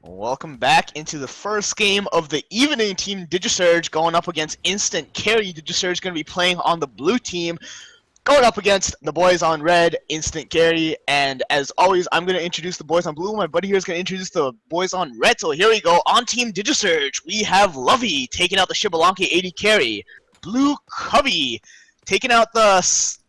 Welcome back into the first game of the evening. Team Digisurge going up against Instant Carry. Digisurge going to be playing on the blue team, going up against the boys on red, Instant Carry. And as always, I'm going to introduce the boys on blue. My buddy here is going to introduce the boys on red. So here we go. On Team Digisurge, we have Lovey taking out the Shibalanke 80 carry. Blue Cubby taking out the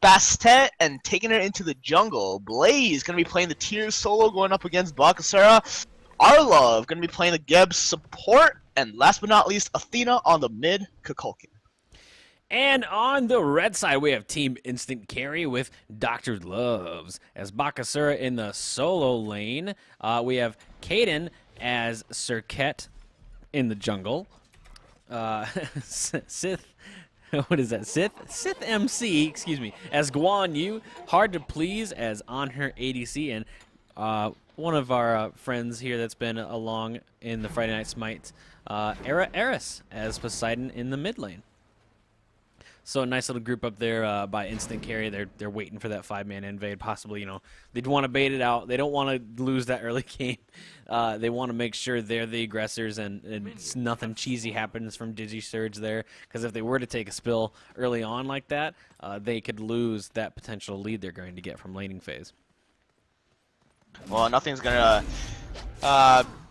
Bastet and taking it into the jungle. Blaze going to be playing the tier solo, going up against Bakasura. Arlov going to be playing the Geb support, and last but not least, Athena on the mid, Kukulkan. And on the red side, we have Team Instant Carry with Dr. Loves as Bakasura in the solo lane. We have Kaden as Cirquet in the jungle. Sith. What is that? Sith MC, excuse me, as Guan Yu. Hard to please as on her ADC, and one of our friends here that's been along in the Friday Night Smite, Eris as Poseidon in the mid lane. So a nice little group up there by Instant Carry. They're waiting for that 5-man invade. Possibly, they'd want to bait it out. They don't want to lose that early game. They want to make sure they're the aggressors and nothing cheesy happens from Digisurge there. Because if they were to take a spill early on like that, they could lose that potential lead they're going to get from laning phase. Well, nothing's gonna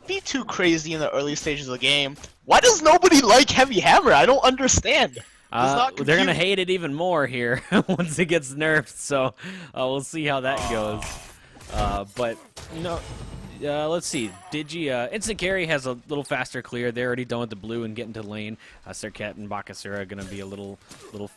be too crazy in the early stages of the game. Why does nobody like Heavy Hammer? I don't understand. They're gonna hate it even more here once it gets nerfed. So we'll see how that goes. But let's see. Instant Carry has a little faster clear. They're already done with the blue and getting to lane. Cirquet and Bakasura are going to be a little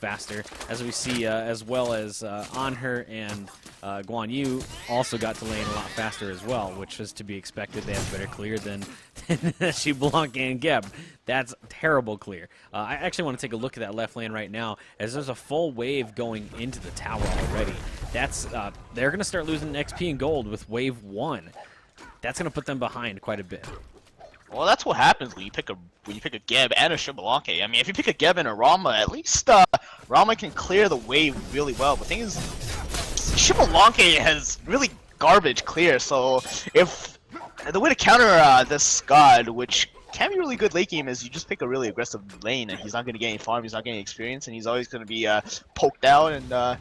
faster. As we see, as well as Anher and Guan Yu also got to lane a lot faster as well, which was to be expected. They have better clear than Shibalanke and Geb. That's terrible clear. I actually want to take a look at that left lane right now, as there's a full wave going into the tower already. That's they're going to start losing XP and gold with wave 1. That's going to put them behind quite a bit. Well, that's what happens when you pick a Geb and a Shibalanke. I mean, if you pick a Geb and a Rama, at least Rama can clear the wave really well. But the thing is, Shibalanke has really garbage clear. So if the way to counter this god, which can be really good late game, is you just pick a really aggressive lane, and he's not going to get any farm, he's not getting experience, and he's always going to be poked out and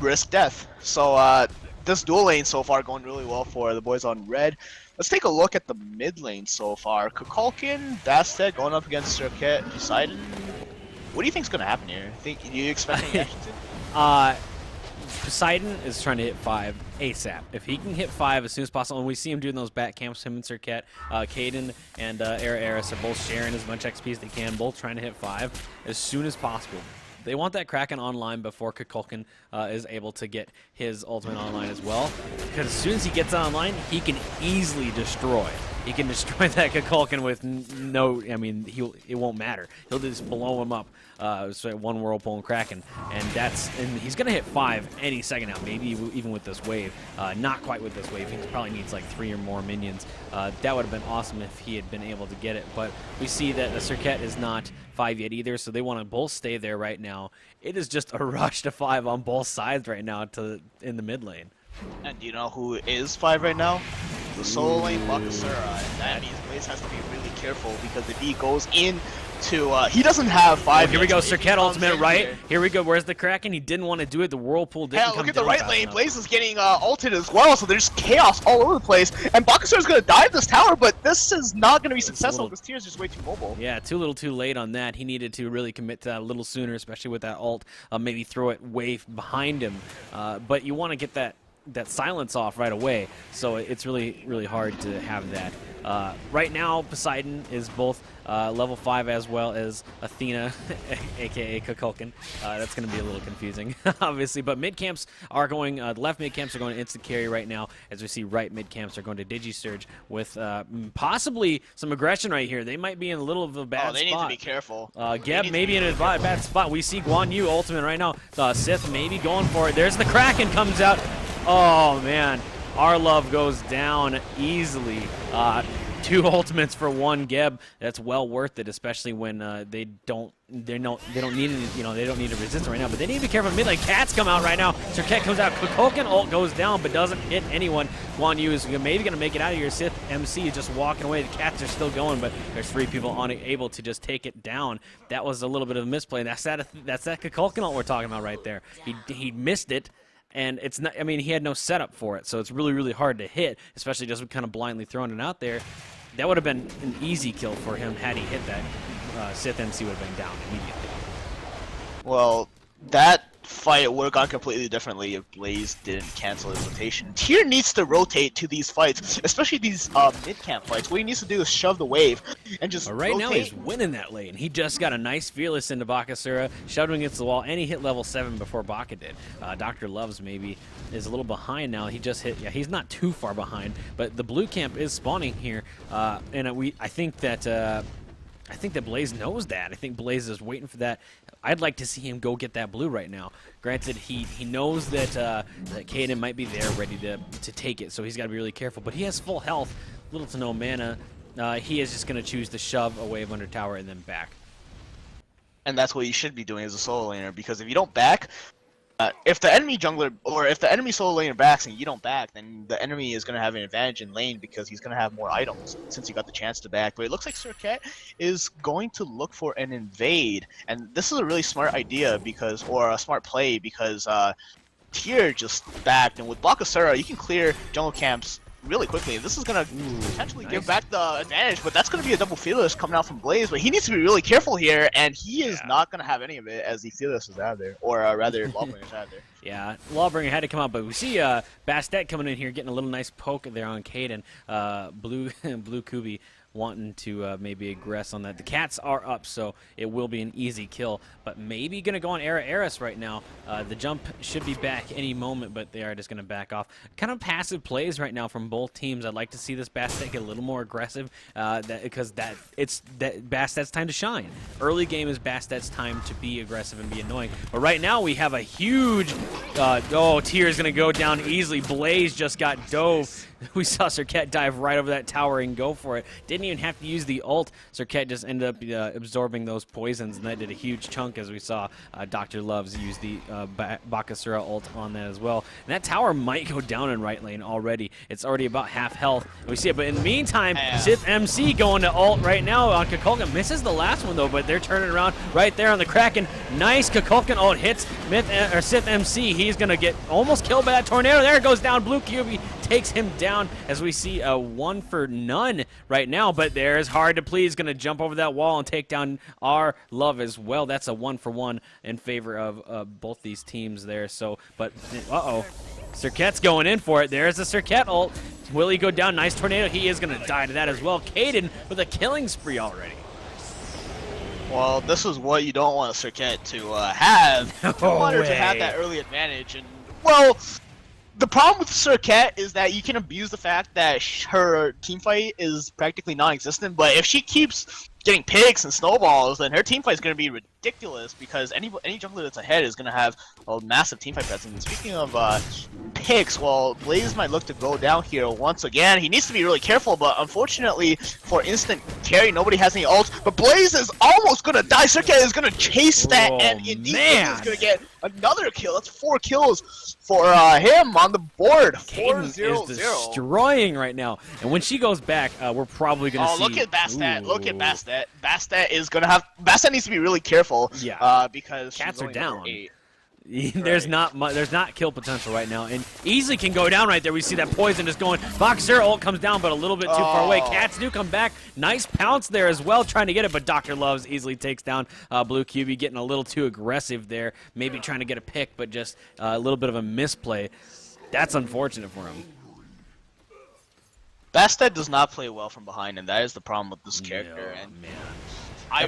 risk death. So this dual lane so far going really well for the boys on red. Let's take a look at the mid lane so far. Kukulkan, Bastet going up against Circuit, Poseidon. What do you think's going to happen here? Do you expect any action to? Poseidon is trying to hit 5 ASAP. If he can hit 5 as soon as possible, and we see him doing those bat camps, him and Cirquet, Kaden and Eris are both sharing as much XP as they can, both trying to hit 5 as soon as possible. They want that Kraken online before Kukulkan is able to get his ultimate online as well. Because as soon as he gets online, he can easily destroy. He can destroy that Kukulkan with it won't matter. He'll just blow him up. So one Whirlpool and Kraken. And he's going to hit 5 any second now, maybe even with this wave. Not quite with this wave. He probably needs like 3 or more minions. That would have been awesome if he had been able to get it. But we see that the Cirquet is not 5 yet either, so they want to both stay there right now. It is just a rush to 5 on both sides right now in the mid lane. And do you know who is 5 right now? The solo lane Bakasura. And that means Blaze has to be really careful, because if he goes in to he doesn't have 5. Here we go, Cirquet ultimate right. Here we go. Where's the Kraken? He didn't want to do it. The Whirlpool didn't come down. Look at the right lane. Blaze is getting ulted as well, so there's chaos all over the place. And Bakasura is going to dive this tower, but this is not going to be successful because Tier's just way too mobile. Yeah, too little too late on that. He needed to really commit to that a little sooner, especially with that ult. Maybe throw it way behind him. But you want to get that silence off right away, so it's really hard to have that. Right now, Poseidon is both level 5 as well as Athena, aka Kukulkan. That's going to be a little confusing, obviously, but mid camps are going, the left mid camps are going to Instant Carry right now, as we see right mid camps are going to Digisurge with possibly some aggression right here. They might be in a little of a bad spot. They need to be careful. Geb maybe in a bad spot. We see Guan Yu ultimate right now. Sith maybe going for it. There's the Kraken comes out. Oh man, Arlov goes down easily. 2 ultimates for 1 Geb. That's well worth it, especially when they don't need any, they don't need a resistance right now. But they need to be careful. Mid lane Cats come out right now. Serket comes out. Kukulkan ult goes down, but doesn't hit anyone. Guan Yu is maybe gonna make it out of here. Sith MC just walking away. The Cats are still going, but there's 3 people unable to just take it down. That was a little bit of a misplay. That's that Kukulkan ult we're talking about right there. He missed it. And it's not, I mean, he had no setup for it, so it's really, really hard to hit, especially just kind of blindly throwing it out there. That would have been an easy kill for him had he hit that. Sith MC would have been down immediately. Well, that fight would have gone completely differently if Blaze didn't cancel his rotation. Tier needs to rotate to these fights, especially these mid-camp fights. What he needs to do is shove the wave and just right rotate. Now he's winning that lane. He just got a nice Fearless into Bakasura, shoved him against the wall, and he hit level 7 before Baka did. Dr. Loves maybe is a little behind now. He just hit, yeah, he's not too far behind, but the blue camp is spawning here, and I think that Blaze knows that. I think Blaze is waiting for that. I'd like to see him go get that blue right now. Granted, he knows that that Kaden might be there ready to take it, so he's got to be really careful. But he has full health, little to no mana. He is just going to choose to shove a wave under tower and then back. And that's what you should be doing as a solo laner, because if you don't back, if the enemy jungler, or if the enemy solo laner backs and you don't back, then the enemy is going to have an advantage in lane because he's going to have more items since you got the chance to back. But it looks like Serket is going to look for an invade, and this is a really smart idea or a smart play because Tier just backed, and with Bakasura you can clear jungle camps really quickly. This is going to potentially give back the advantage, but that's going to be a double Fearless coming out from Blaze. But he needs to be really careful here, and he is not going to have any of it as the Fearless is out there, or rather, Lawbringer's out there. Yeah, Lawbringer had to come out, but we see Bastet coming in here, getting a little nice poke there on Kaden. Blue Kubi wanting to maybe aggress on that. The Cats are up, so it will be an easy kill, but maybe going to go on Eris right now. The jump should be back any moment, but they are just going to back off. Kind of passive plays right now from both teams. I'd like to see this Bastet get a little more aggressive because it's Bastet's time to shine. Early game is Bastet's time to be aggressive and be annoying, but right now we have a huge Tier is going to go down easily. Blaze just got dove. We saw Serket dive right over that tower and go for it. Didn't even have to use the ult. Serket just ended up absorbing those poisons, and that did a huge chunk, as we saw Dr. Loves use the Bakasura ult on that as well. And that tower might go down in right lane already. It's already about half health. We see it, but in the meantime, Sith MC going to ult right now on Kukulkan. Misses the last one, though, but they're turning around right there on the Kraken. Nice Kukulkan ult hits Sith MC. He's going to get almost killed by that tornado. There it goes down. Blue QB takes him down as we see a 1 for none right now, but there's Hard to Please going to jump over that wall and take down our Love as well. That's a 1 for 1 in favor of both these teams there. So, but Serket's going in for it. There's the Serket ult. Will he go down? Nice tornado. He is going to die to that as well. Kaden with a killing spree already. Well, this is what you don't want a Serket to have. You want her to have that early advantage, and well, the problem with Serket is that you can abuse the fact that her teamfight is practically non-existent, but if she keeps getting picks and snowballs, then her teamfight is going to be ridiculous because any jungler that's ahead is going to have a massive teamfight presence. And speaking of picks, well, Blaze might look to go down here once again. He needs to be really careful, but unfortunately for instant carry, nobody has any ults. But Blaze is almost going to die. Serket is going to chase that, and indeed is going to get another kill. That's 4 kills for him on the board. 4-0-0. Is destroying right now. And when she goes back, we're probably going to see... Oh, look at Bastet. Look at Bastet. Bastet is going to have... Bastet needs to be really careful. Yeah. Because Cats are down. 8. There's not kill potential right now, and easily can go down right there. We see that poison just going. Boxer ult comes down, but a little bit too far away. Cats do come back. Nice pounce there as well, trying to get it, but Dr. Loves easily takes down Blue QB, getting a little too aggressive there. Maybe trying to get a pick, but just a little bit of a misplay. That's unfortunate for him. Bastet does not play well from behind, and that is the problem with this character. No, and man. I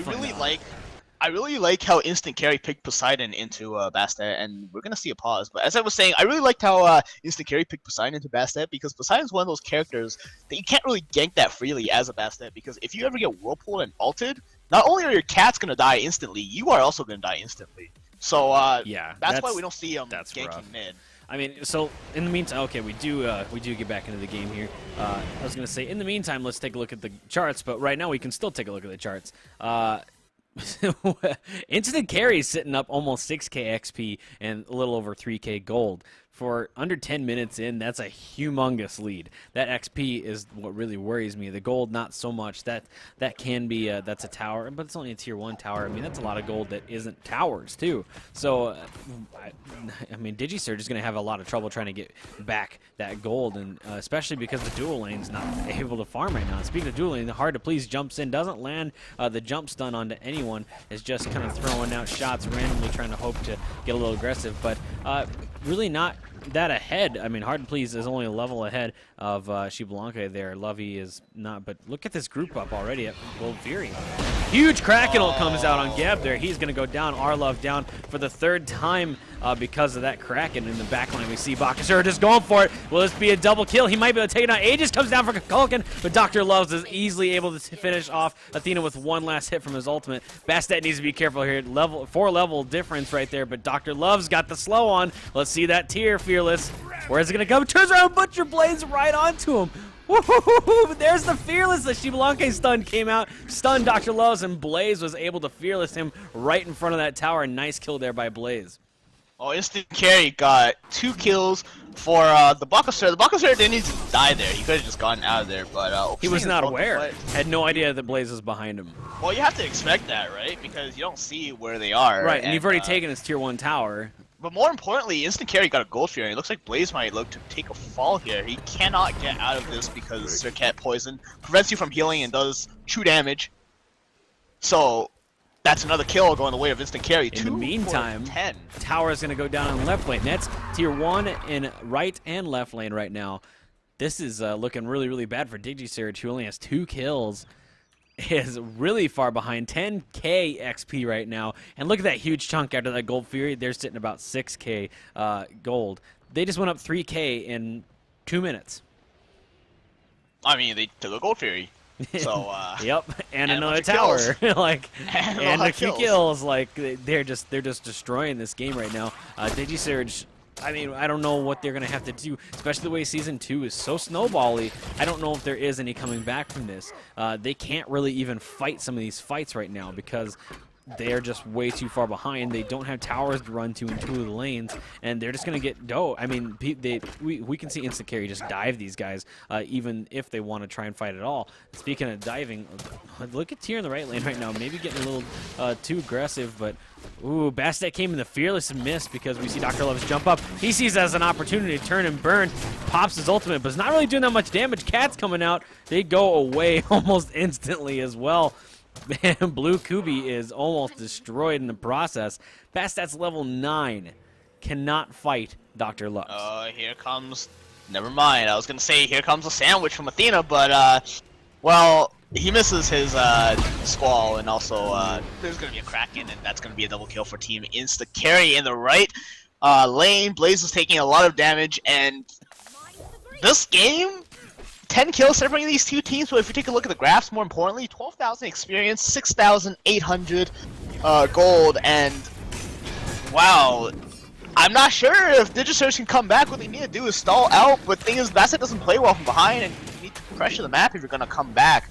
really like how instant carry picked Poseidon into Bastet, and we're gonna see a pause. But as I was saying, I really liked how instant carry picked Poseidon into Bastet because Poseidon's one of those characters that you can't really gank that freely as a Bastet, because if you ever get whirlpooled and ulted, not only are your cats gonna die instantly, you are also gonna die instantly. So yeah, that's why we don't see him ganking mid. I mean, so in the meantime, okay, we do get back into the game here. I was gonna say, in the meantime, let's take a look at the charts, but right now we can still take a look at the charts. Instant carry is sitting up almost 6k XP and a little over 3k gold. For under 10 minutes in, that's a humongous lead. That XP is what really worries me. The gold, not so much. That can be that's a tower, but it's only a tier 1 tower. I mean, that's a lot of gold that isn't towers too. So, I mean, Digisurge is going to have a lot of trouble trying to get back that gold, and especially because the dual lane's not able to farm right now. Speaking of dual lane, the Hard to Please jumps in, doesn't land the jump stun onto anyone, is just kind of throwing out shots randomly, trying to hope to get a little aggressive, but really not that ahead. I mean, Hard to Please is only a level ahead of Xbalanque there. Lovey is not, but look at this group up already at Gold Fury. Huge Kraken ult comes out on Geb there. He's going to go down. Arlov down for the 3rd time because of that Kraken. In the backline, we see Bakasur just going for it. Will this be a double kill? He might be able to take it out. Aegis comes down for Kukulkan, but Dr. Loves is easily able to finish off Athena with one last hit from his ultimate. Bastet needs to be careful here. 4-level difference right there, but Dr. Loves got the slow on. Let's see that tier, Fearless. Where is it going to come? Turns around, Butcher Blades right onto him. Woohoo! There's the Fearless. The Xbalanque stun came out, stunned Dr. Loves, and Blaze was able to Fearless him right in front of that tower. Nice kill there by Blaze. Oh, instant carry got 2 kills for the Bakasur. The Bakasur didn't need to die there. He could have just gotten out of there, but he was not aware. Had no idea that Blaze was behind him. Well, you have to expect that, right? Because you don't see where they are. Right, and you've already taken his tier 1 tower. But more importantly, instant carry got a gold fury. It looks like Blaze might look to take a fall here. He cannot get out of this because Circuit poison prevents you from healing and does true damage. So that's another kill going the way of instant carry. In the meantime, tower is going to go down in left lane. That's tier 1 in right and left lane right now. This is looking really, really bad for Digisurge, who only has 2 kills. Is really far behind, 10k XP right now, and look at that huge chunk after that Gold Fury. They're sitting about 6k gold. They just went up 3k in 2 minutes. I mean, they took a Gold Fury, so yep, and another tower, like, and a few kills. Like, they're just destroying this game right now. Digisurge, I mean, I don't know what they're going to have to do, especially the way Season 2 is so snowbally. I don't know if there is any coming back from this. They can't really even fight some of these fights right now because they're just way too far behind. They don't have towers to run to in 2 of the lanes, and they're just going to get dough. I mean, we can see instant carry just dive these guys, even if they want to try and fight at all. Speaking of diving, look at Tier in the right lane right now. Maybe getting a little too aggressive, but ooh, Bastet came in the Fearless and missed because we see Dr. Loves jump up. He sees it as an opportunity to turn and burn, pops his ultimate, but it's not really doing that much damage. Cat's coming out. They go away almost instantly as well. Man, Blue Kubi is almost destroyed in the process. Bastet's level 9. Cannot fight Dr. Lux. Here comes... Never mind. I was going to say here comes a sandwich from Athena, but, well, he misses his Squall, and also there's going to be a Kraken, and that's going to be a double kill for Team Insta Carry in the right lane. Blaze is taking a lot of damage, and this game... 10 kills separating these two teams, but if you take a look at the graphs, more importantly, 12,000 experience, 6,800 gold, and wow, I'm not sure if Digisurge can come back. What they need to do is stall out, but the thing is, Basset doesn't play well from behind, and you need to pressure the map if you're going to come back,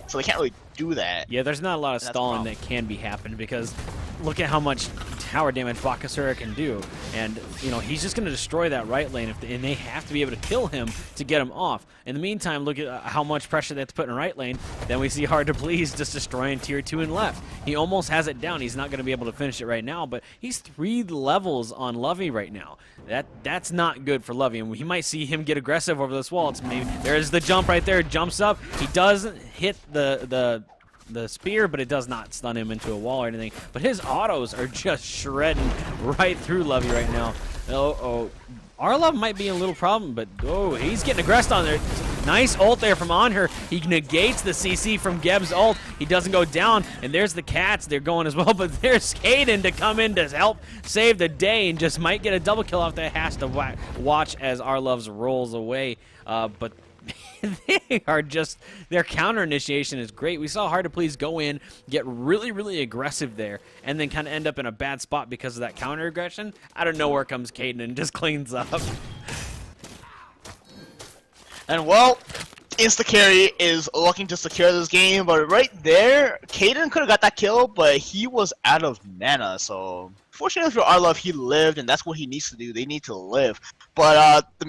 so they can't really do that. Yeah, there's not a lot of stalling that can be happening because look at how much tower damage Bakasura can do, and you know he's just going to destroy that right lane, and they have to be able to kill him to get him off. In the meantime, look at how much pressure they have to put in right lane. Then we see Hard to Please just destroying tier 2 and left. He almost has it down. He's not going to be able to finish it right now, but he's 3 levels on Lovey right now. That's not good for Lovey, and we might see him get aggressive over this wall. It's maybe there's the jump right there. Jumps up. He doesn't hit the spear, but it does not stun him into a wall or anything. But his autos are just shredding right through Lovey right now. Arlov might be a little problem, but he's getting aggressed on there. Nice ult there from Onher. He negates the CC from Geb's ult. He doesn't go down, and there's the Cats. They're going as well, but there's Kaden to come in to help save the day and just might get a double kill off that. Has to watch as Arlov's rolls away. But they are just, their counter initiation is great. We saw Hard to Please go in, get really, really aggressive there, and then kind of end up in a bad spot because of that counter aggression. Out of nowhere comes Caden and just cleans up. And well, Insta-Carry is looking to secure this game, but right there, Caden could have got that kill, but he was out of mana, so fortunately for Arlov, he lived, and that's what he needs to do. They need to live. But the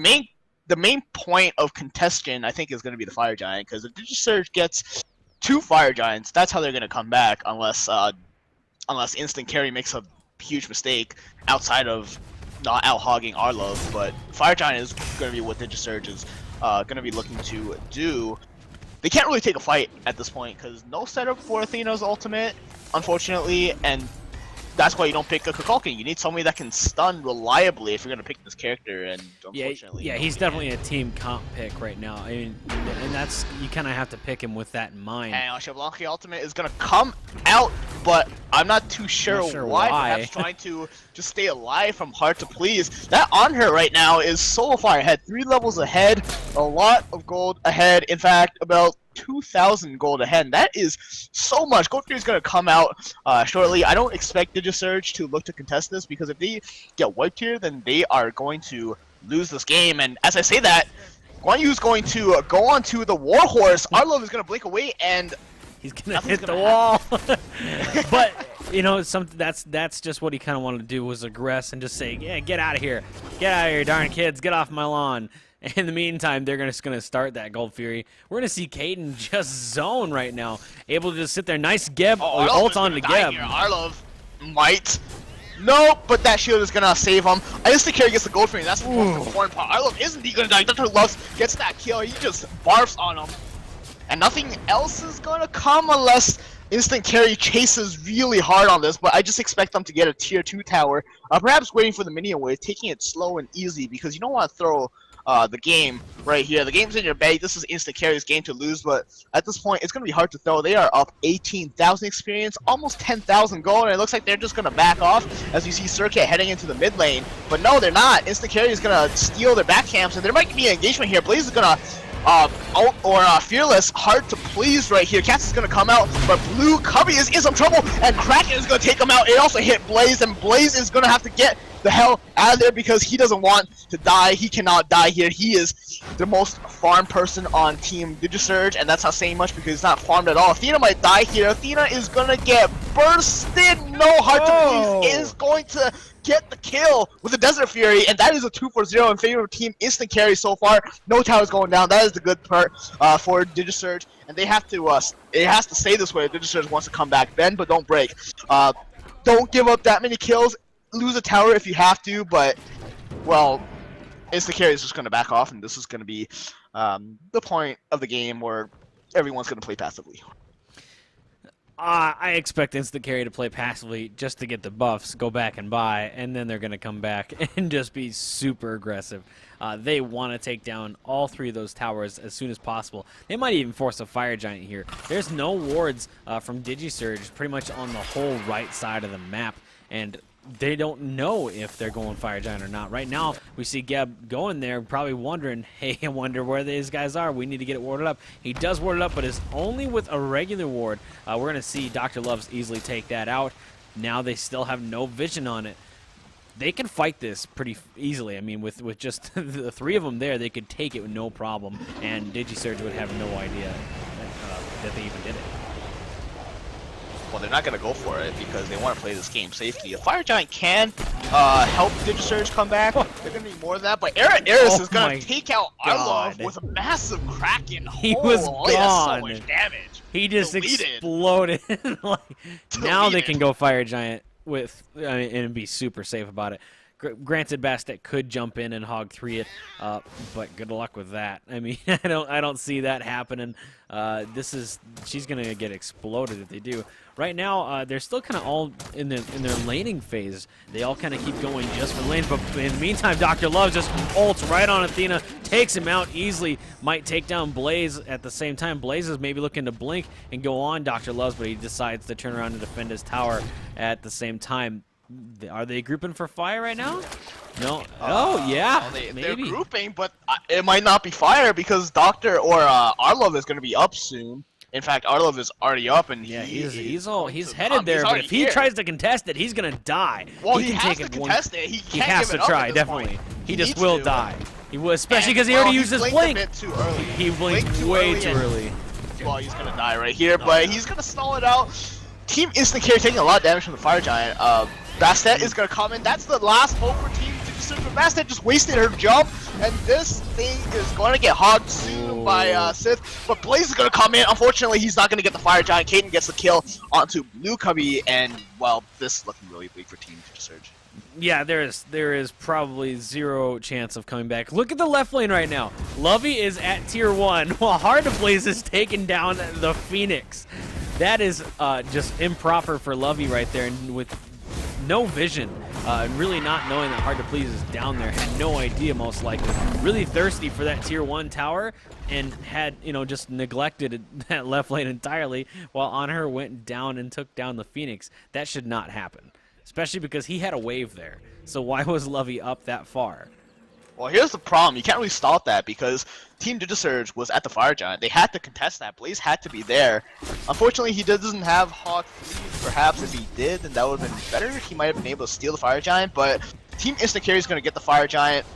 main point of contention, I think, is going to be the Fire Giant, because if Digisurge gets 2 Fire Giants, that's how they're going to come back, unless Instant Carry makes a huge mistake outside of not out-hogging Arlov. But Fire Giant is going to be what Digisurge is going to be looking to do. They can't really take a fight at this point because no setup for Athena's ultimate, unfortunately, and that's why you don't pick a Kukulkan. You need somebody that can stun reliably if you're going to pick this character, and unfortunately... Yeah, he's definitely a team comp pick right now. I mean, and that's, you kind of have to pick him with that in mind. And Shablanki ultimate is going to come out, but I'm not too sure, why. Perhaps trying to just stay alive from Hard to Please. That on her right now is so far ahead. 3 levels ahead, a lot of gold ahead. In fact, about 2,000 gold ahead. And that is so much. Gold 3 is going to come out shortly. I don't expect Digisurge to look to contest this, because if they get wiped here, then they are going to lose this game. And as I say that, Guan Yu is going to go on to the Warhorse. Arlov is going to blink away, and he's going to hit the wall. But, you know, that's just what he kind of wanted to do, was aggress and just say, yeah, get out of here. Get out of here, darn kids. Get off my lawn. In the meantime, they're just going to start that Gold Fury. We're going to see Caden just zone right now, able to just sit there. Nice Geb, ult on to Geb. Arlov might. Nope, but that shield is going to save him. Insta-Carry gets the Gold Fury, that's the most important part. Arlov isn't he going to die? Dr. Loves gets that kill. He just barfs on him. And nothing else is going to come unless Instant Carry chases really hard on this, but I just expect them to get a tier 2 tower. Perhaps waiting for the minion wave, taking it slow and easy, because you don't want to throw the game right here. The game's in your bag. This is Instant Carry's game to lose, but at this point, it's going to be hard to throw. They are up 18,000 experience, almost 10,000 gold, and it looks like they're just going to back off as you see Circuit heading into the mid lane. But no, they're not. Instant Carry is going to steal their back camps, and there might be an engagement here. Blaze is going to ult or Fearless. Hard to Please right here. Cats is going to come out, but Blue Cubby is in some trouble, and Kraken is going to take him out. It also hit Blaze, and Blaze is going to have to get the hell out of there because he doesn't want to die. He cannot die here. He is the most farmed person on Team Digisurge, and that's not saying much because he's not farmed at all. Athena might die here. Athena is going to get bursted. No, Hard to Please is going to get the kill with the Desert Fury, and that is a 2-4-0 in favor of Team Instant Carry so far. No towers going down. That is the good part for Digisurge, and they have to. It has to stay this way if Digisurge wants to come back. Bend, but don't break. Don't give up that many kills. Lose a tower if you have to, but well, Instant Carry is just going to back off, and this is going to be the point of the game where everyone's going to play passively. I expect Instant Carry to play passively just to get the buffs, go back and buy, and then they're going to come back and just be super aggressive. They want to take down all 3 of those towers as soon as possible. They might even force a Fire Giant here. There's no wards from Digisurge pretty much on the whole right side of the map, and they don't know if they're going Fire Giant or not. Right now, we see Geb going there, probably wondering, hey, I wonder where these guys are. We need to get it warded up. He does ward it up, but it's only with a regular ward. We're going to see Dr. Loves easily take that out. Now they still have no vision on it. They can fight this pretty easily. I mean, with just the 3 of them there, they could take it with no problem, and Digisurge would have no idea that they even did it. Well, they're not going to go for it because they want to play this game safely. A Fire Giant can help Digisurge come back. They're going to need more than that, but Eris is going to take out Arlov with a massive Kraken. He was gone. That's so much damage. He just exploded. Like, now they can go Fire Giant with and be super safe about it. Granted, Bastet could jump in and hog 3 it, but good luck with that. I mean, I don't see that happening. She's gonna get exploded if they do. Right now, they're still kind of all in their laning phase. They all kind of keep going just for lanes, but in the meantime, Dr. Love just ults right on Athena, takes him out easily. Might take down Blaze at the same time. Blaze is maybe looking to blink and go on Dr. Love's, but he decides to turn around and defend his tower at the same time. Are they grouping for fire right now? No. Oh yeah. They're maybe. grouping, but it might not be fire because Doctor or Arlov is going to be up soon. In fact, Arlov is already up, and Yeah, he's headed there. But if he tries to contest it, he's gonna die. Well, he can has take to it contest it. He has to try, definitely. He just needs will to. die. He will, especially because he already used his blink. A bit too early. He blinked way too early. Well, he's gonna die right here, but he's gonna stall it out. Team Instant Carry taking a lot of damage from the Fire Giant. Bastet is gonna come in. That's the last hope for Team Digisurge, but Bastet just wasted her jump, and this thing is going to get hogged soon by Sith. But Blaze is gonna come in. Unfortunately, he's not gonna get the Fire Giant. Kaden gets the kill onto Blue Cubby, and well, this is looking really bleak for Team Digisurge. Yeah, there is probably zero chance of coming back. Look at the left lane right now. Lovey is at tier 1, while Heart of Blaze is taking down the Phoenix. That is just improper for Lovey right there, and with no vision, really not knowing that Hard to Please is down there, had no idea most likely. Really thirsty for that tier 1 tower, and had, just neglected that left lane entirely, while On Her went down and took down the Phoenix. That should not happen, especially because he had a wave there. So why was Lovey up that far? Well, here's the problem. You can't really stop that because Team Digisurge was at the Fire Giant. They had to contest that. Blaze had to be there. Unfortunately, he doesn't have Hawk Freeze. Perhaps if he did, then that would have been better. He might have been able to steal the Fire Giant, but Team Instant Carry is going to get the Fire Giant.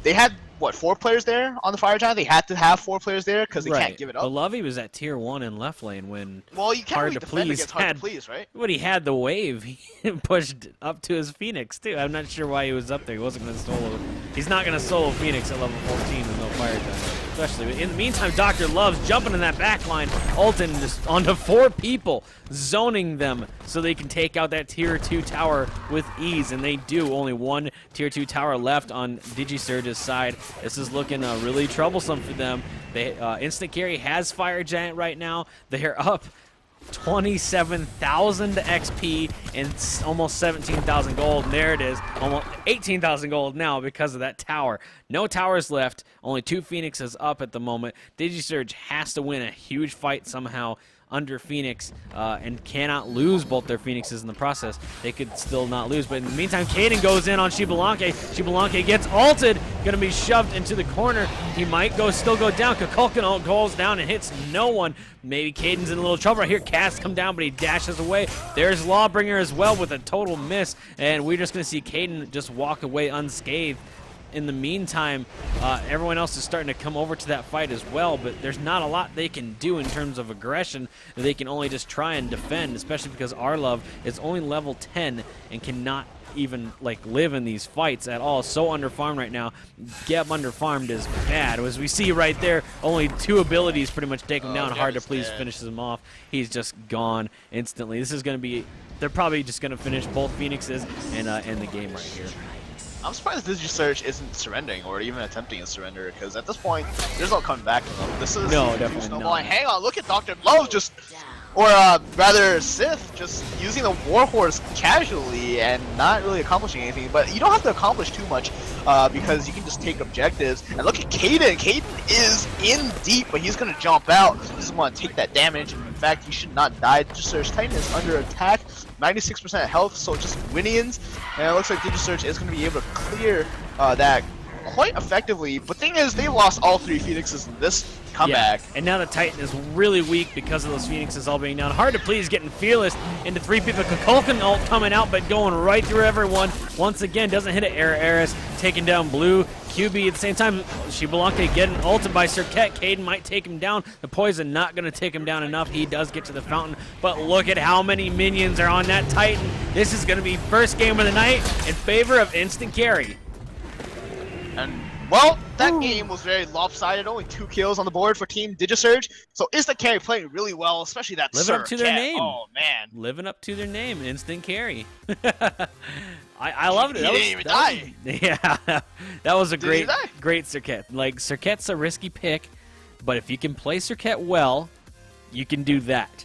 They had, 4 players there on the Fire Giant? They had to have 4 players there because they can't give it up. But Lovey was at tier 1 in left lane when you can't really defend against Hard to Please, right? When he had the wave, he pushed up to his Phoenix, too. I'm not sure why he was up there. He wasn't going to solo. He's not going to solo Phoenix at level 14 with no Fire Giant. Especially. In the meantime, Dr. Love's jumping in that back line, ulting just onto 4 people, zoning them so they can take out that tier 2 tower with ease, and they do. Only 1 tier 2 tower left on Digisurge's side. This is looking really troublesome for them. They Instant Carry has Fire Giant right now. They're up 27,000 XP and almost 17,000 gold. And there it is, almost 18,000 gold now because of that tower. No towers left, only 2 Phoenixes up at the moment. Digisurge has to win a huge fight somehow under Phoenix and cannot lose both their Phoenixes in the process. They could still not lose, but in the meantime, Kaden goes in on Shibalanke. Shibalanke gets ulted, gonna be shoved into the corner. He might still go down. Kukulkan goes down and hits no one. Maybe Caden's in a little trouble right here. Cast come down, but he dashes away. There's Lawbringer as well with a total miss, and we're just gonna see Kaden just walk away unscathed. In the meantime, everyone else is starting to come over to that fight as well, but there's not a lot they can do in terms of aggression. They can only just try and defend, especially because Arlov is only level 10 and cannot even live in these fights at all. So underfarmed right now. Geb underfarmed is bad. As we see right there, only 2 abilities pretty much take him down. Hard to Please finishes him off. He's just gone instantly. This is going to be, they're probably just going to finish both Phoenixes and end the game right here. I'm surprised Digisurge isn't surrendering or even attempting to surrender, because at this point, there's no coming back from them. This is definitely not. Hang on, look at Dr. Love rather Sith, just using the Warhorse casually and not really accomplishing anything. But you don't have to accomplish too much because you can just take objectives. And look at Kaden. Kaden is in deep, but he's going to jump out. He doesn't want to take that damage. In fact, he should not die. Digisurge Titan is under attack. 96% health, so just Winions. And it looks like Digisurge is going to be able to clear that quite effectively. But thing is, they lost all 3 Phoenixes in this comeback. Yeah. And now the Titan is really weak because of those Phoenixes all being down. Hard to Please getting fearless into 3 people. Kukulkan ult coming out, but going right through everyone. Once again, doesn't hit it. Eris taking down Blue. QB at the same time. Shibalanke getting ulted by Serket. Kaden might take him down. The poison not going to take him down enough. He does get to the fountain, but look at how many minions are on that Titan. This is going to be first game of the night in favor of Instant Carry. And well, that game was very lopsided. Only 2 kills on the board for Team Digisurge. So Instant Carry playing really well, especially that living up to their name. Oh man, living up to their name, Instant Carry. I loved it. He didn't even die. Yeah, that was a great Serket. Serket's a risky pick, but if you can play Serket well, you can do that.